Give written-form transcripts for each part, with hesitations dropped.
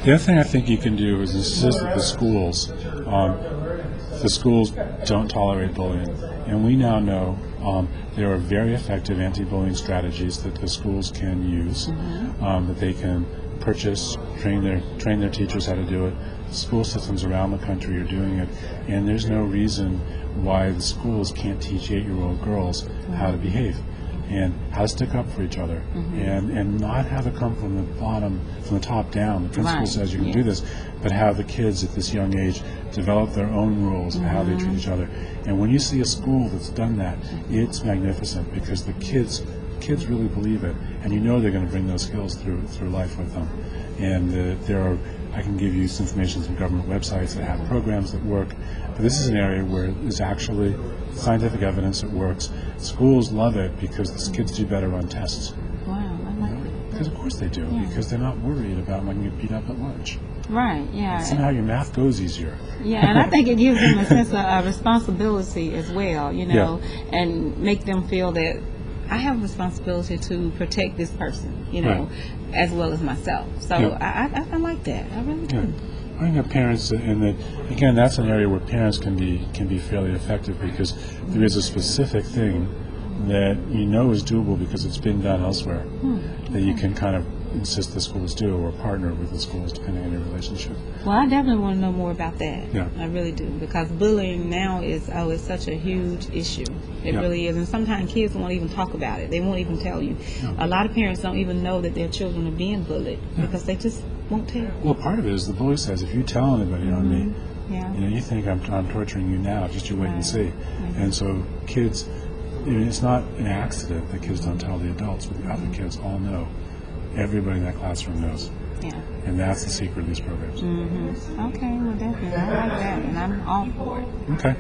The other thing I think you can do is insist that the schools don't tolerate bullying. And we now know there are very effective anti-bullying strategies that the schools can use, that they can purchase, train their teachers how to do it. School systems around the country are doing it, and there's no reason why the schools can't teach 8-year-old girls how to behave and how to stick up for each other, and not have it come from the bottom, from the top down. The principal says you can do this, but have the kids at this young age develop their own rules of how they treat each other. And when you see a school that's done that, it's magnificent, because the kids really believe it, and you know they're going to bring those skills through life with them. And I can give you some information from government websites that have programs that work, but this is an area where there's actually scientific evidence it works. Schools love it because the kids do better on tests. Wow, I like that. Because of course they do, because they're not worried about when you get beat up at lunch. Right, yeah. Somehow your math goes easier. Yeah, and I think it gives them a sense of responsibility as well, and make them feel that I have a responsibility to protect this person, as well as myself. So I like that. I really do. I think that parents, and that again, that's an area where parents can be fairly effective, because there is a specific thing that is doable because it's been done elsewhere, that you can kind of insist the schools do, or partner with the schools depending on your relationship. Well, I definitely want to know more about that. Yeah. I really do, because bullying now is such a huge issue. It really is, and sometimes kids won't even talk about it. They won't even tell you. A lot of parents don't even know that their children are being bullied because they just won't tell. Well, part of it is the bully says, if you tell anybody on me, you think I'm torturing you now, just you wait and see. And so kids, it's not an accident that kids don't tell the adults, but the other kids all know. Everybody in that classroom knows. Yeah. And that's the secret of these programs. Okay, well, definitely. I like that, and I'm all for it. Okay.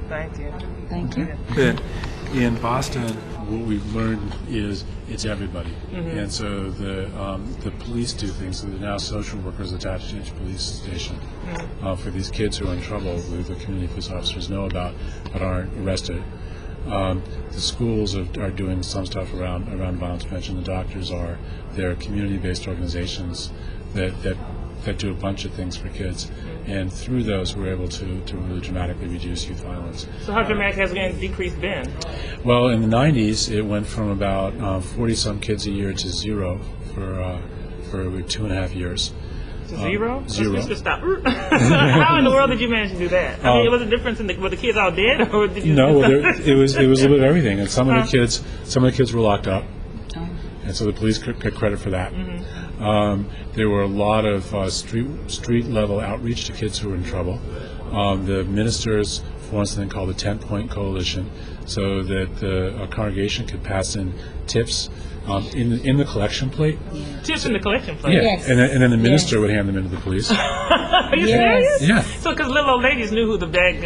Thank you. Thank you. In Boston, what we've learned is it's everybody. And so the police do things. So there are now social workers attached to each police station for these kids who are in trouble, who the community police officers know about but aren't arrested. The schools are doing some stuff around violence prevention. The doctors are. They're community-based organizations that do a bunch of things for kids. And through those, we're able to really dramatically reduce youth violence. So how dramatic has the decrease been? Well, in the 90s, it went from about 40-some kids a year to zero for 2.5 years. Zero? Zero. Let's just stop. How in the world did you manage to do that? I mean, was it a difference were the kids all dead, or did you? No, it was a little bit of everything. And some of the kids were locked up, and so the police get credit for that. There were a lot of street level outreach to kids who were in trouble. The ministers formed something called the 10-Point Coalition, so that a congregation could pass in tips in the collection plate. Tips in the collection plate? Yeah, Yes. and then the minister would hand them into the police. Are you serious? Yeah. So because little old ladies knew who the bad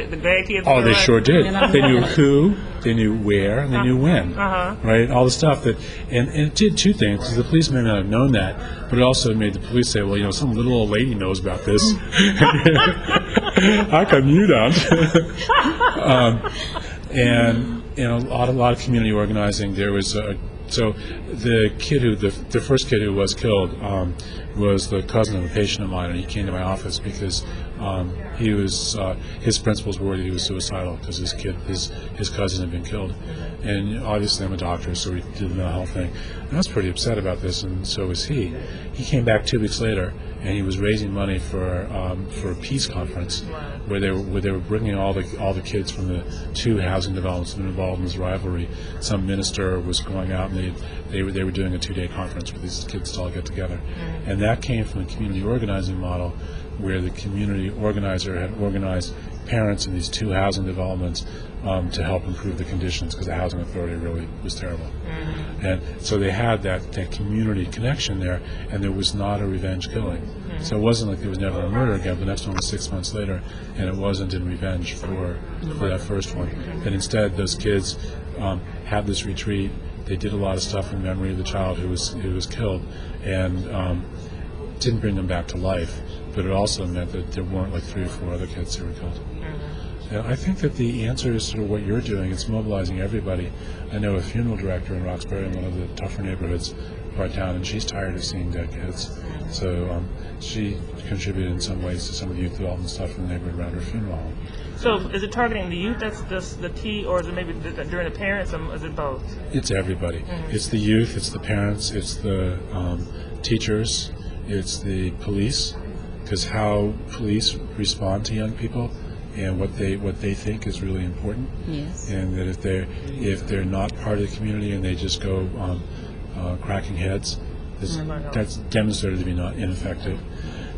kids were. Oh, they right? sure did. They knew who, they knew where, and they knew when. Right? All the stuff and it did two things, because the police may not have known that, but it also made the police say, well, some little old lady knows about this. How come you don't? And a lot of community organizing. There was so the first kid who was killed was the cousin of a patient of mine, and he came to my office because his principals were worried he was suicidal because his cousin had been killed, and obviously I'm a doctor, so we did the mental health thing. And I was pretty upset about this, and so was he. He came back 2 weeks later, and he was raising money for a peace conference where they were bringing all the kids from the 2 housing developments that were involved in this rivalry. Some minister was going out, and they were doing a 2-day conference where these kids to all get together, and that came from the community organizing model, where the community organizer had organized parents in these 2 housing developments to help improve the conditions, because the housing authority really was terrible. And so they had that community connection there, and there was not a revenge killing. So it wasn't like there was never a murder again, but that's only 6 months later, and it wasn't in revenge for that first one. And instead, those kids had this retreat. They did a lot of stuff in memory of the child who was killed, and didn't bring them back to life, but it also meant that there weren't like 3 or 4 other kids who were killed. And I think that the answer is sort of what you're doing. It's mobilizing everybody. I know a funeral director in Roxbury, in one of the tougher neighborhoods, our town, and she's tired of seeing dead kids. So she contributed in some ways to some of the youth development stuff in the neighborhood around her funeral home. So is it targeting the youth that's just the key, or is it maybe during the parents, or is it both? It's everybody. It's the youth, it's the parents, it's the teachers, it's the police, because how police respond to young people and what they think is really important. Yes. And that if they're not part of the community and they just go cracking heads, that's demonstrated to be not ineffective.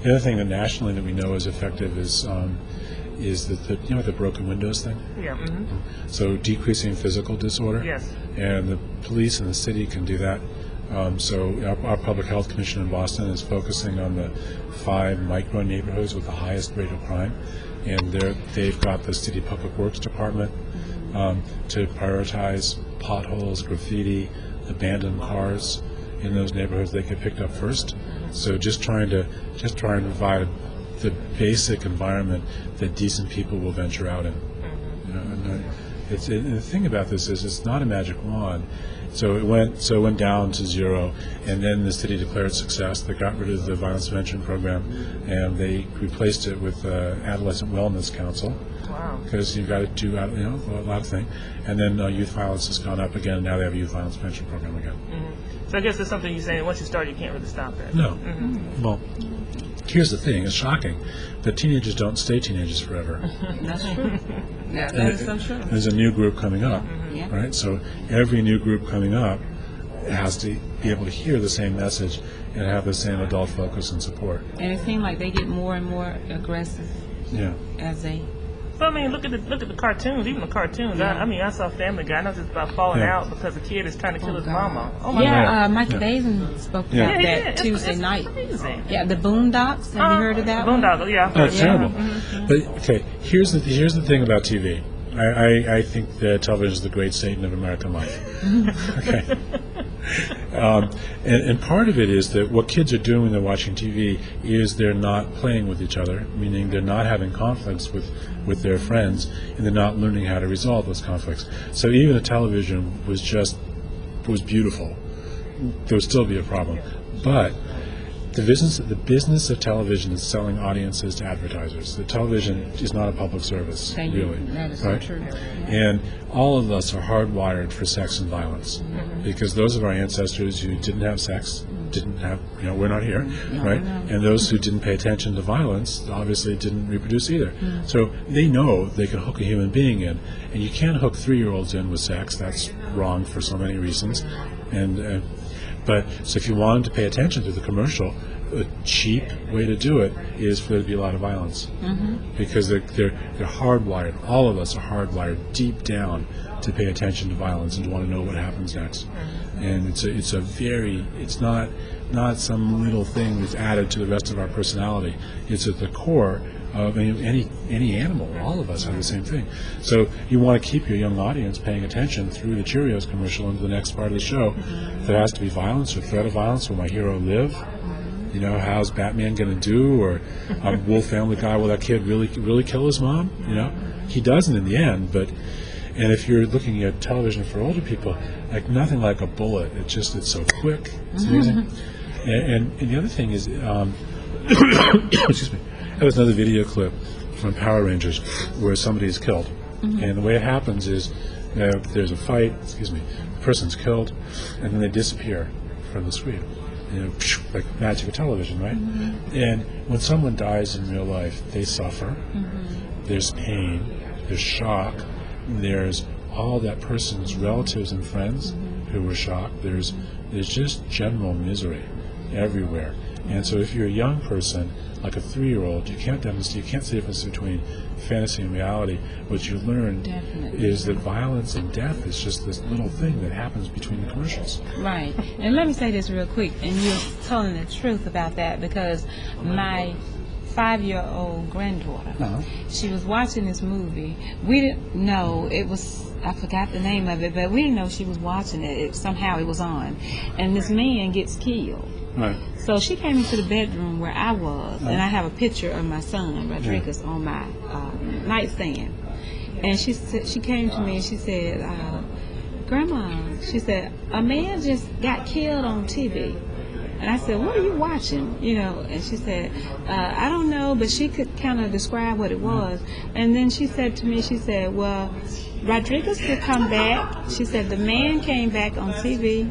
The other thing that nationally that we know is effective is that the broken windows thing. Yeah. Mm-hmm. So decreasing physical disorder. Yes. And the police and the city can do that. So our Public Health Commission in Boston is focusing on the 5 micro neighborhoods with the highest rate of crime, and they've got the City Public Works Department to prioritize potholes, graffiti, abandoned cars in those neighborhoods that get picked up first. So just trying to provide the basic environment that decent people will venture out in. And the thing about this is it's not a magic wand. So it went down to 0, and then the city declared success. They got rid of the violence prevention program, and they replaced it with adolescent wellness council. Wow. Because you've got to do a lot of things. And then youth violence has gone up again. And now they have a youth violence prevention program again. Mm-hmm. So I guess it's something you're saying. Once you start, you can't really stop that. No. Mm-hmm. Well, here's the thing. It's shocking that teenagers don't stay teenagers forever. That's true. That is so true. There's a new group coming up, right? So every new group coming up has to be able to hear the same message and have the same adult focus and support. And it seems like they get more and more aggressive. Yeah. As they. But I mean, look at the cartoons. Even the cartoons. Yeah. I saw Family Guy. I know it's about falling out because the kid is trying to kill his mama. Oh my yeah, God. Michael Basin spoke about that Tuesday night. Amazing. Yeah, the Boondocks. Have you heard of that? Boondocks. Yeah. Oh, it's terrible. But okay, here's the thing about TV. I think that television is the great Satan of American life. Okay. And part of it is that what kids are doing when they're watching TV is they're not playing with each other, meaning they're not having conflicts with their friends, and they're not learning how to resolve those conflicts. So even if television was beautiful, there would still be a problem. But the business of television is selling audiences to advertisers. The television is not a public service, really. That is right? so true. And all of us are hardwired for sex and violence, because those of our ancestors who didn't have sex, didn't have, we're not here, right? And those who didn't pay attention to violence obviously didn't reproduce either. So they know they can hook a human being in, and you can't hook 3-year-olds in with sex. That's wrong for so many reasons. But so if you want them to pay attention to the commercial, a cheap way to do it is for there to be a lot of violence, because they're hardwired. All of us are hardwired deep down to pay attention to violence and to want to know what happens next. And it's not some little thing that's added to the rest of our personality. It's at the core of any animal. All of us have the same thing. So you want to keep your young audience paying attention through the Cheerios commercial into the next part of the show. There has to be violence or threat of violence. Will my hero live? How's Batman going to do? Or will Family Guy, will that kid really kill his mom? He doesn't in the end. And if you're looking at television for older people, like nothing like a bullet. It's so quick. It's amazing. And the other thing is, excuse me. There was another video clip from Power Rangers where somebody's killed. And the way it happens is there's a fight, the person's killed, and then they disappear from the screen. Like magic of television, right? And when someone dies in real life, they suffer. There's pain, there's shock, there's all that person's relatives and friends who were shocked. There's just general misery everywhere. And so if you're a young person, like a 3-year-old, you can't see the difference between fantasy and reality. What you learn is that violence and death is just this little thing that happens between the commercials. Right. And let me say this real quick, and you're telling the truth about that, because my 5-year-old granddaughter, she was watching this movie. We didn't know it was, I forgot the name of it, but we didn't know she was watching it. Somehow it was on. And this man gets killed. Right. So she came into the bedroom where I was, and I have a picture of my son, Rodrekus, on my nightstand. And she came to me and she said, Grandma, she said, a man just got killed on TV. And I said, what are you watching? And she said, I don't know, but she could kind of describe what it was. And then she said to me, she said, well, Rodrekus could come back. She said, the man came back on TV,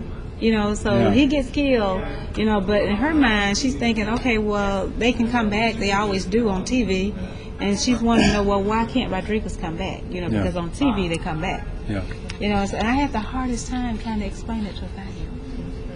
so he gets killed, but in her mind, she's thinking, okay, well, they can come back. They always do on TV. And she's wanting to know, well, why can't Rodrekus come back? Because on TV they come back. Yeah. And I have the hardest time trying to explain it to a 5-year-old.